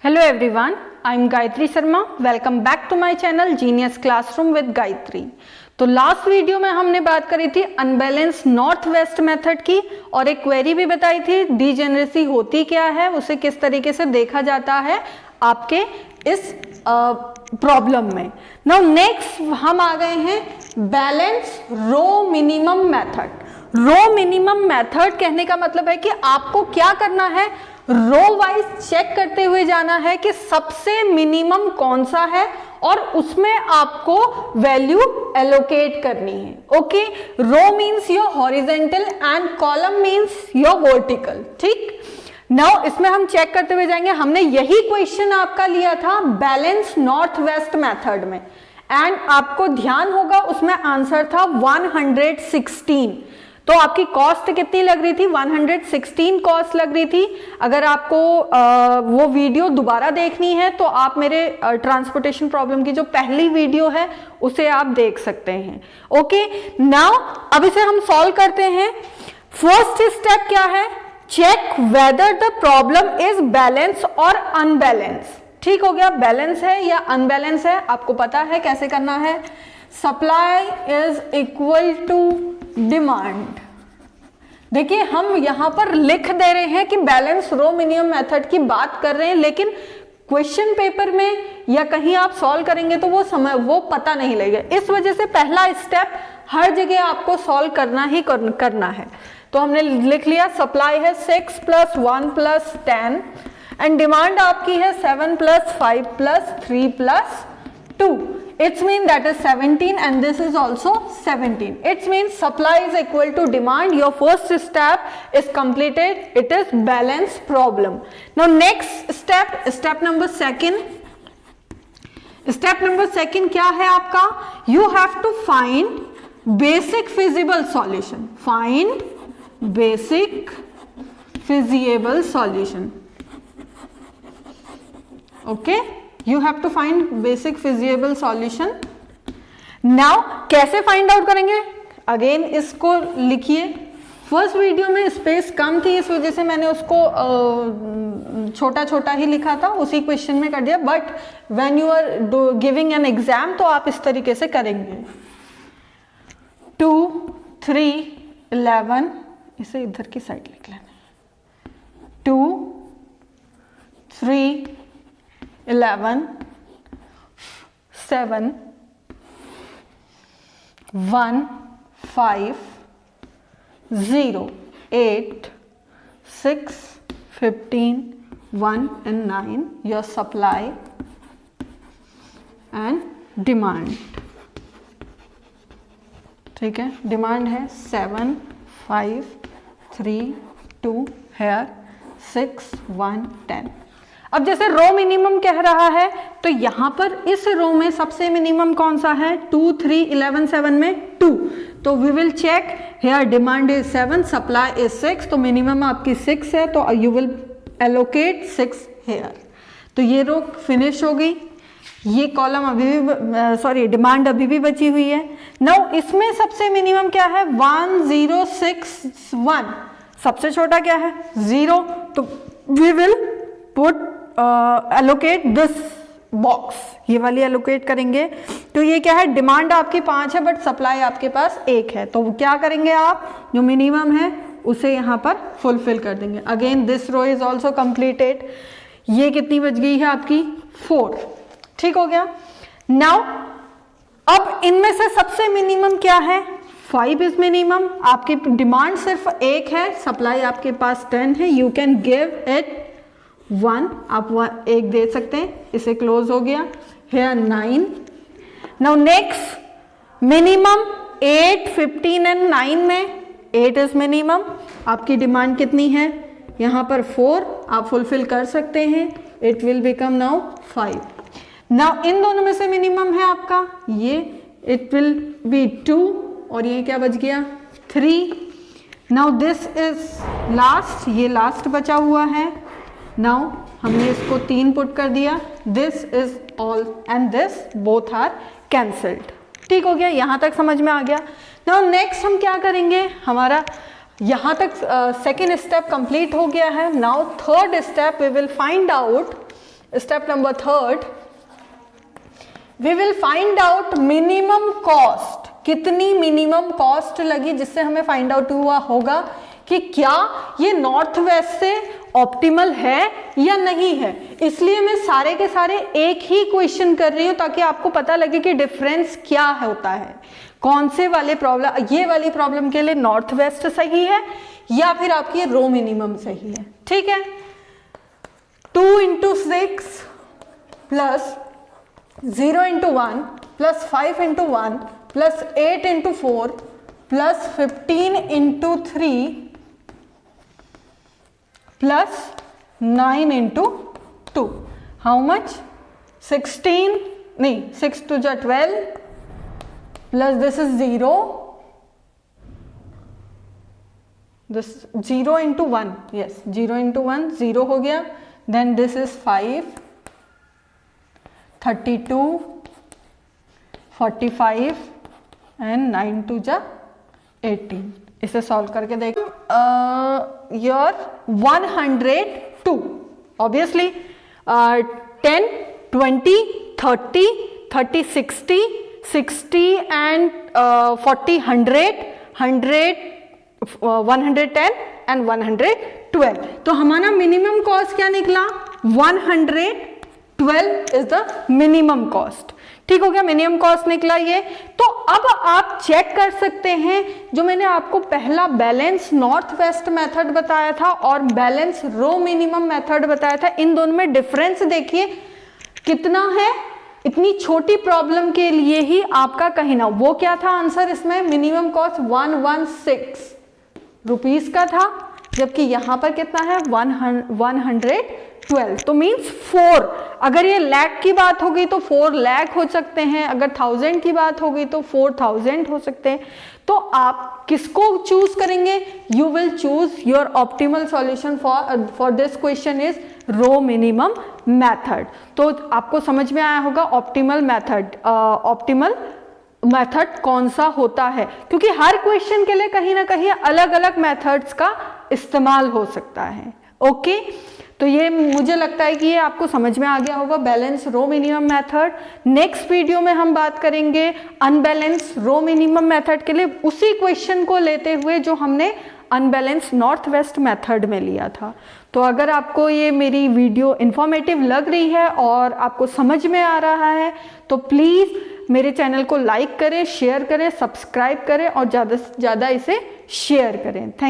Hello everyone, I am Gayatri Sharma. Welcome back to my channel Genius Classroom with Gayatri. तो last video में हमने बात करी थी अनबैलेंस नॉर्थ वेस्ट मेथड की और एक क्वेरी भी बताई थी डीजेनरेसी होती क्या है, उसे किस तरीके से देखा जाता है आपके इस प्रॉब्लम में। नाउ नेक्स्ट हम आ गए हैं बैलेंस रो मिनिमम मेथड। रो मिनिमम मेथड कहने का मतलब है कि आपको क्या करना है, रो वाइज चेक करते हुए जाना है कि सबसे मिनिमम कौन सा है और उसमें आपको वैल्यू एलोकेट करनी है। Okay, row means your horizontal and column means your vertical. ठीक, नाउ इसमें हम चेक करते हुए जाएंगे। हमने यही क्वेश्चन आपका लिया था बैलेंस नॉर्थ वेस्ट मेथड में एंड आपको ध्यान होगा उसमें आंसर था 116। तो आपकी कॉस्ट कितनी लग रही थी, 116 कॉस्ट लग रही थी। अगर आपको वो वीडियो दोबारा देखनी है तो आप मेरे ट्रांसपोर्टेशन प्रॉब्लम की जो पहली वीडियो है उसे आप देख सकते हैं। ओके, नाउ अब इसे हम सॉल्व करते हैं। फर्स्ट स्टेप क्या है, check whether the problem is balance और अनबैलेंस। ठीक हो गया, बैलेंस है या अनबैलेंस है आपको पता है कैसे करना है। Supply is equal to demand. देखिए हम यहां पर लिख दे रहे हैं कि बैलेंस रो मिनिमम मेथड की बात कर रहे हैं, लेकिन क्वेश्चन पेपर में या कहीं आप सॉल्व करेंगे तो वो पता नहीं लगेगा। इस वजह से पहला स्टेप हर जगह आपको सॉल्व करना ही करना है। तो हमने लिख लिया सप्लाई है 6 + 1 + 10 एंड डिमांड आपकी है 7 + 5 + 3 + 2. It means that is 17 and this is also 17. It means supply is equal to demand. Your first step is completed. It is balance problem. Now next step, step number second. Step number second क्या है आपका? You have to find basic feasible solution. Find basic feasible solution. Okay? You have to find basic feasible solution. Now कैसे find out करेंगे, again इसको लिखिए। First video में space कम थी इस वजह से मैंने उसको छोटा छोटा ही लिखा था, उसी क्वेश्चन में कर दिया। But when you are giving an exam तो आप इस तरीके से करेंगे। 2, 3, 11, इसे इधर की साइड लिख लेना। 2, 3, 11, 7, 1, 5, 0, 8, 6, 15, 1 and 9 your supply and demand। ठीक है, डिमांड है 7, 5, 3, 2 here 6, 1, 10। अब जैसे रो मिनिमम कह रहा है तो यहां पर इस रो में सबसे मिनिमम कौन सा है, 2, 3, 11, 7 में 2। तो we will check here demand is 7, supply is 6, तो मिनिमम आपकी 6 है तो यू विल एलोकेट 6 हेयर। तो ये रो फिनिश हो गई। ये कॉलम अभी भी डिमांड अभी भी बची हुई है। नाउ इसमें सबसे मिनिमम क्या है, 1, 0, 6, 1। सबसे छोटा क्या है, 0। तो we will put allocate this box, ये वाली एलोकेट करेंगे। तो ये क्या है, डिमांड आपकी 5 है बट सप्लाई आपके पास 1 है। तो क्या करेंगे आप, जो मिनिमम है उसे यहाँ पर फुलफिल कर देंगे। Again this row is also completed. ये कितनी बच गई है आपकी, 4। ठीक हो गया। नाउ अब इनमें से सबसे मिनिमम क्या है, 5 इज मिनिमम। आपकी डिमांड सिर्फ 1 है, सप्लाई आपके पास 10 है। यू कैन गिव इट 1, आप 1 दे सकते हैं। इसे क्लोज हो गया। Here 9। Now next minimum 8, 15 and 9 में 8 इज मिनिमम। आपकी डिमांड कितनी है, यहाँ पर 4 आप फुलफिल कर सकते हैं। It will become now 5। Now in दोनों में से मिनिमम है आपका ये, इट विल बी 2 और ये क्या बच गया, 3। नाउ दिस इज लास्ट, ये लास्ट बचा हुआ है। नाउ हमने इसको 3 पुट कर दिया। This is all and this both are cancelled. ठीक हो गया, यहां तक समझ में आ गया। नाउ नेक्स्ट हम क्या करेंगे, हमारा यहां तक सेकेंड स्टेप कंप्लीट हो गया है। Now third step we will find out step number third, we will find out minimum cost. कितनी मिनिमम कॉस्ट लगी, जिससे हमें फाइंड आउट हुआ होगा कि क्या ये नॉर्थ वेस्ट से ऑप्टिमल है या नहीं है। इसलिए मैं सारे के सारे एक ही क्वेश्चन कर रही हूं ताकि आपको पता लगे कि डिफरेंस क्या होता है, कौन से वाले प्रॉब्लम, ये वाली प्रॉब्लम के लिए नॉर्थ वेस्ट सही है या फिर आपकी रो मिनिमम सही है। ठीक है, 2 × 6 plus 0 × 1 plus 5 × 1 plus 8 × 4 plus 15 × 3 plus 9 × 2, how much? 16, नहीं 6 2 जा 12 plus this is 0, this 0 × 1, yes 0 × 1 0 हो गया, देन दिस इज 5, 32, 45 एंड 9 2 जा 18। इसे सॉल्व करके देखो। Your 102 obviously 10 20 30 30 60 60 and 40 100 100 110 and 112। तो हमारा मिनिमम कॉस्ट क्या निकला? 112 इज द मिनिमम कॉस्ट। ठीक हो गया, मिनिमम कॉस्ट निकला ये। तो अब आप चेक कर सकते हैं, जो मैंने आपको पहला बैलेंस नॉर्थ वेस्ट मेथड बताया था और बैलेंस रो मिनिमम मेथड बताया था, इन दोनों में डिफरेंस देखिए कितना है। इतनी छोटी प्रॉब्लम के लिए ही आपका कहीं ना, वो क्या था आंसर इसमें? मिनिमम कॉस्ट 116 रुपीज का था, जबकि यहां पर कितना है? 112। तो मीन्स 4। अगर ये लाख की बात होगी तो 4 लाख हो सकते हैं, अगर 1000 की बात होगी तो 4000 हो सकते हैं। तो आप किसको चूज करेंगे? You will choose your optimal solution for this question is row minimum method. तो आपको समझ में आया होगा ऑप्टिमल मेथड कौन सा होता है, क्योंकि हर क्वेश्चन के लिए कहीं ना कहीं अलग अलग मेथड्स का इस्तेमाल हो सकता है। ओके, तो ये मुझे लगता है कि ये आपको समझ में आ गया होगा बैलेंस रो मिनिमम मेथड। नेक्स्ट वीडियो में हम बात करेंगे अनबैलेंस रो मिनिमम मेथड के लिए, उसी क्वेश्चन को लेते हुए जो हमने अनबैलेंस नॉर्थ वेस्ट मेथड में लिया था। तो अगर आपको ये मेरी वीडियो इंफॉर्मेटिव लग रही है और आपको समझ में आ रहा है तो प्लीज़ मेरे चैनल को लाइक करें, शेयर करें, सब्सक्राइब करें और ज़्यादा से ज़्यादा इसे शेयर करें। थैंक